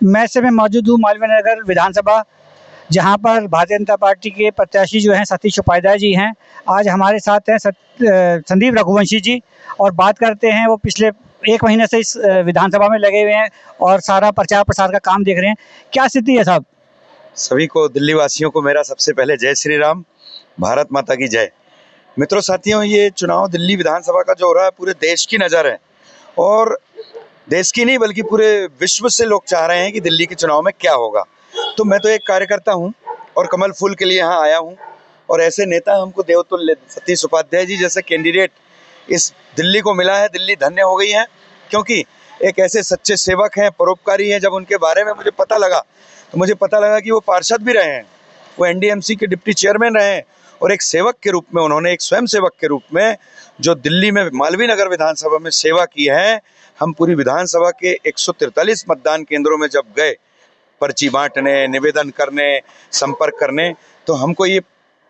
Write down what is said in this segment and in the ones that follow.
मैं इस समय मौजूद हूँ मालवीय नगर विधानसभा, जहाँ पर भारतीय जनता पार्टी के प्रत्याशी जो हैं सतीश उपाध्याय जी हैं। आज हमारे साथ हैं संदीप रघुवंशी जी, और बात करते हैं। वो पिछले 1 महीने से इस विधानसभा में लगे हुए हैं और सारा प्रचार प्रसार का काम देख रहे हैं। क्या स्थिति है साहब? सभी को, दिल्ली वासियों को मेरा सबसे पहले जय श्री राम, भारत माता की जय। मित्रों, साथियों, ये चुनाव दिल्ली विधानसभा का जो हो रहा है, पूरे देश की नज़र है, और देश की नहीं बल्कि पूरे विश्व से लोग चाह रहे हैं कि दिल्ली के चुनाव में क्या होगा। तो मैं तो एक कार्यकर्ता हूं और कमल फूल के लिए यहाँ आया हूं, और ऐसे नेता हमको देवतुल्य सतीश उपाध्याय जी जैसे कैंडिडेट इस दिल्ली को मिला है। दिल्ली धन्य हो गई है, क्योंकि एक ऐसे सच्चे सेवक हैं, परोपकारी हैं। जब उनके बारे में मुझे पता लगा तो मुझे पता लगा कि वो पार्षद भी रहे हैं, वो एनडीएमसी के डिप्टी चेयरमैन रहे हैं, और एक सेवक के रूप में उन्होंने, एक स्वयं सेवक के रूप में जो दिल्ली में मालवीय नगर विधानसभा में सेवा की है। हम पूरी विधानसभा के 143 मतदान केंद्रों में जब गए पर्ची बांटने, निवेदन करने, संपर्क करने, तो हमको ये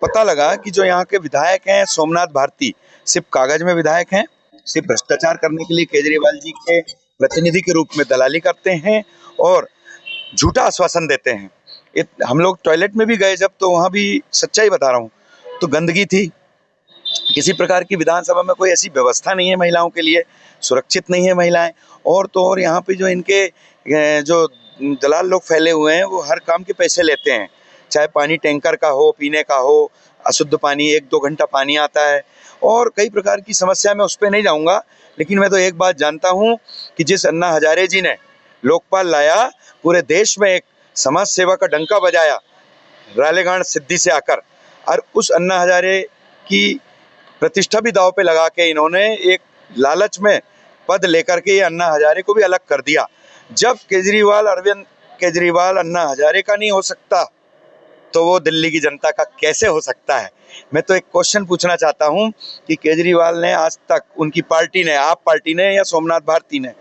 पता लगा कि जो यहाँ के विधायक हैं सोमनाथ भारती, सिर्फ कागज में विधायक हैं, सिर्फ भ्रष्टाचार करने के लिए केजरीवाल जी के प्रतिनिधि के रूप में दलाली करते हैं और झूठा आश्वासन देते हैं। हम लोग टॉयलेट में भी गए जब, तो वहाँ भी सच्चाई बता रहा हूँ, तो गंदगी थी। किसी प्रकार की विधानसभा में कोई ऐसी व्यवस्था नहीं है महिलाओं के लिए, सुरक्षित नहीं है महिलाएं। और तो और यहाँ पे जो इनके जो दलाल लोग फैले हुए हैं, वो हर काम के पैसे लेते हैं, चाहे पानी टैंकर का हो, पीने का हो, अशुद्ध पानी 1-2 घंटा पानी आता है, और कई प्रकार की समस्या। मैं उस पर नहीं जाऊँगा, लेकिन मैं तो एक बात जानता हूँ कि जिस अन्ना हजारे जी ने लोकपाल लाया, पूरे देश में एक समाज सेवा का डंका बजाया रालेगान सिद्धि से आकर, और उस अन्ना हजारे की प्रतिष्ठा भी दांव पे लगा के इन्होंने एक लालच में पद लेकर के ये अन्ना हजारे को भी अलग कर दिया। जब अरविंद केजरीवाल अन्ना हजारे का नहीं हो सकता, तो वो दिल्ली की जनता का कैसे हो सकता है? मैं तो एक क्वेश्चन पूछना चाहता हूं कि केजरीवाल ने आज तक, उनकी पार्टी ने, आप पार्टी ने या सोमनाथ भारती ने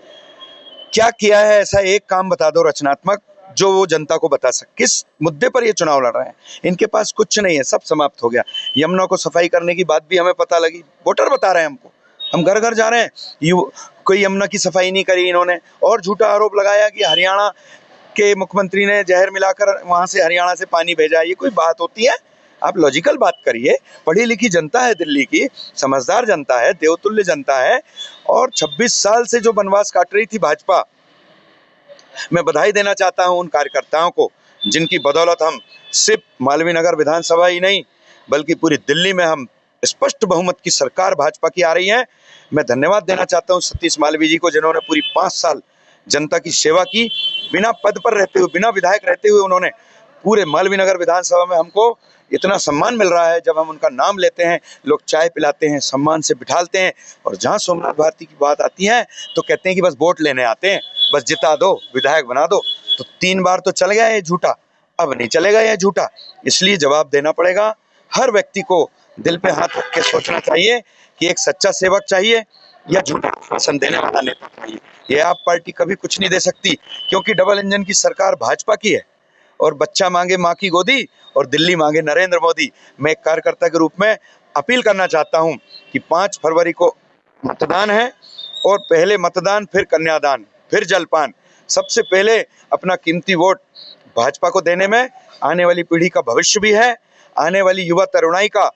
क्या किया है? ऐसा एक काम बता दो रचनात्मक, जो वो जनता को बता सके। किस मुद्दे पर ये चुनाव लड़ रहे हैं? इनके पास कुछ नहीं है, सब समाप्त हो गया। यमुना को सफाई करने की बात भी हमें पता लगी, वोटर बता रहे हैं हमको, हम घर घर जा रहे हैं, कोई यमुना की सफाई नहीं करी इन्होंने। और झूठा आरोप लगाया कि हरियाणा के मुख्यमंत्री ने जहर मिलाकर वहां से हरियाणा से पानी भेजा। ये कोई बात होती है? आप लॉजिकल बात करिए। पढ़ी लिखी जनता है दिल्ली की, समझदार जनता है, देवतुल्य जनता है, और 26 साल से जो वनवास काट रही थी भाजपा, मैं बधाई देना चाहता हूं उन कार्यकर्ताओं को, जिनकी बदौलत हम सिर्फ मालवीय नगर विधानसभा ही नहीं बल्कि पूरी दिल्ली में हम स्पष्ट बहुमत की सरकार भाजपा की आ रही है। मैं धन्यवाद देना चाहता हूं सतीश मालवीय जी को, जिन्होंने पूरी 5 साल जनता की सेवा की, बिना पद पर रहते हुए, बिना विधायक रहते हुए उन्होंने पूरे मालवीय नगर विधानसभा में हमको इतना सम्मान मिल रहा है। जब हम उनका नाम लेते हैं, लोग चाय पिलाते हैं, सम्मान से बिठालते हैं, और जहां सोमनाथ भारती की बात आती है तो कहते हैं कि बस वोट लेने आते हैं, बस जिता दो, विधायक बना दो। तो 3 बार तो चल गया ये झूठा, अब नहीं चलेगा ये झूठा। इसलिए जवाब देना पड़ेगा। हर व्यक्ति को दिल पे हाथ रख के सोचना चाहिए कि एक सच्चा सेवक चाहिए या झूठा आश्वासन देने वाला नेता चाहिए। ये आप पार्टी कभी कुछ नहीं दे सकती, क्योंकि डबल इंजन की सरकार भाजपा की है, और बच्चा मांगे माँ की गोदी और दिल्ली मांगे नरेंद्र मोदी। मैं एक कार्यकर्ता के रूप में अपील करना चाहता हूं कि 5 फरवरी को मतदान है, और पहले मतदान, फिर कन्यादान, फिर जलपान। सबसे पहले अपना कीमती वोट भाजपा को देने में आने वाली पीढ़ी का भविष्य भी है, आने वाली युवा तरुणाई का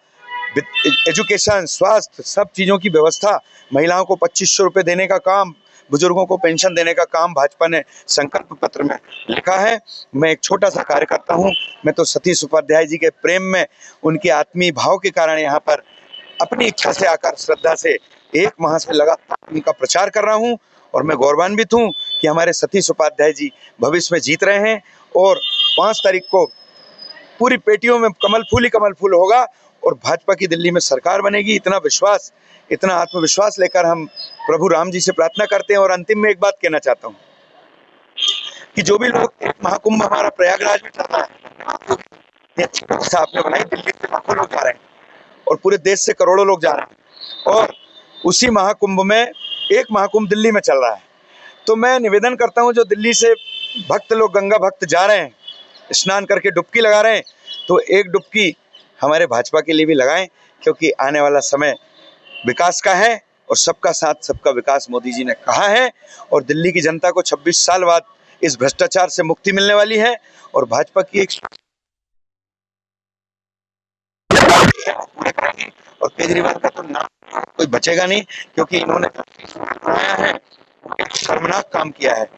एजुकेशन, स्वास्थ्य, सब चीज़ों की व्यवस्था, महिलाओं को 2500 रुपये देने का काम, बुजुर्गों को पेंशन देने का काम भाजपा ने संकल्प पत्र में लिखा है। मैं एक छोटा सा कार्यकर्ता हूं, मैं तो सतीश उपाध्याय जी के प्रेम में, उनके आत्मीय भाव के कारण यहाँ पर अपनी इच्छा से आकर, श्रद्धा से 1 माह से लगातार उनका प्रचार कर रहा हूं, और मैं गौरवान्वित हूं कि हमारे सतीश उपाध्याय जी भविष्य में जीत रहे हैं, और 5 तारीख को पूरी पेटियों में कमल फूल होगा, और भाजपा की दिल्ली में सरकार बनेगी। इतना विश्वास, इतना आत्मविश्वास लेकर हम प्रभु राम जी से प्रार्थना करते हैं। और अंतिम में एक बात कहना चाहता हूं कि जो भी लोग, एक महाकुंभ हमारा प्रयागराज में चल रहा है, ये अच्छी व्यवस्था आपने बनाई, दिल्ली से लाखों लोग जा रहे हैं और पूरे देश से करोड़ों लोग जा रहे हैं, और उसी महाकुंभ में एक महाकुंभ दिल्ली में चल रहा है। तो मैं निवेदन करता हूं, जो दिल्ली से भक्त लोग, गंगा भक्त जा रहे हैं, स्नान करके डुबकी लगा रहे हैं, तो एक डुबकी हमारे भाजपा के लिए भी लगाएं, क्योंकि आने वाला समय विकास का है, और सबका साथ सबका विकास मोदी जी ने कहा है। और दिल्ली की जनता को 26 साल बाद इस भ्रष्टाचार से मुक्ति मिलने वाली है और भाजपा की एक और केजरीवाल का तो नाम कोई बचेगा नहीं, क्योंकि इन्होंने आया है एक शर्मनाक काम किया है।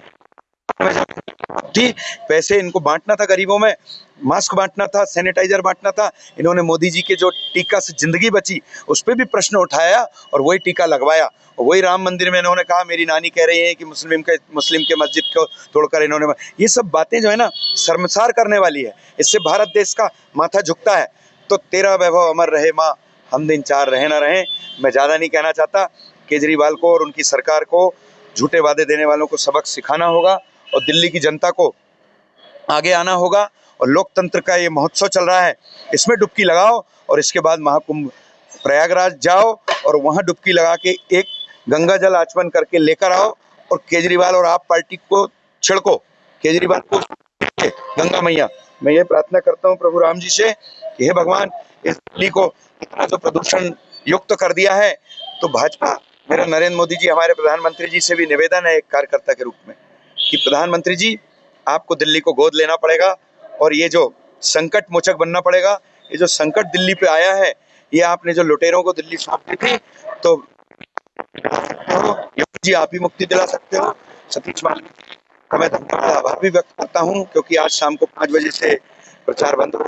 पैसे इनको बांटना था गरीबों में, मास्क बांटना था, सैनिटाइजर बांटना था, इन्होंने मोदी जी के जो टीका से जिंदगी बची उस पर भी प्रश्न उठाया और वही टीका लगवाया। और वही राम मंदिर में इन्होंने कहा मेरी नानी कह रही है कि मुस्लिम के मस्जिद को तोड़कर इन्होंने, ये सब बातें जो है ना शर्मसार करने वाली है। इससे भारत देश का माथा झुकता है। तो तेरा वैभव अमर रहे माँ, हम दिन चार रहे ना रहे। मैं ज़्यादा नहीं कहना चाहता। केजरीवाल को और उनकी सरकार को झूठे वादे देने वालों को सबक सिखाना होगा और दिल्ली की जनता को आगे आना होगा। और लोकतंत्र का ये महोत्सव चल रहा है, इसमें डुबकी लगाओ और इसके बाद महाकुंभ प्रयागराज जाओ और वहाँ डुबकी लगा के एक गंगा जल आचमन करके लेकर आओ और केजरीवाल और आप पार्टी को छिड़को, केजरीवाल को गंगा मैया। मैं ये प्रार्थना करता हूँ प्रभु राम जी से कि हे भगवान, इस दिल्ली को इतना जो प्रदूषण युक्त कर दिया है, तो भाजपा, मेरा नरेंद्र मोदी जी हमारे प्रधानमंत्री जी से भी निवेदन है एक कार्यकर्ता के रूप में कि प्रधानमंत्री जी आपको दिल्ली को गोद लेना पड़ेगा और ये जो संकट मोचक बनना पड़ेगा। ये जो संकट दिल्ली पे आया है, ये आपने जो लुटेरों को दिल्ली सौंप दी थी, तो योगी जी आप ही मुक्ति दिला सकते हो। सतीश मालवीय का मैं धन्यवाद आभार भी व्यक्त करता हूँ, क्योंकि आज शाम को 5 बजे से प्रचार बंद हो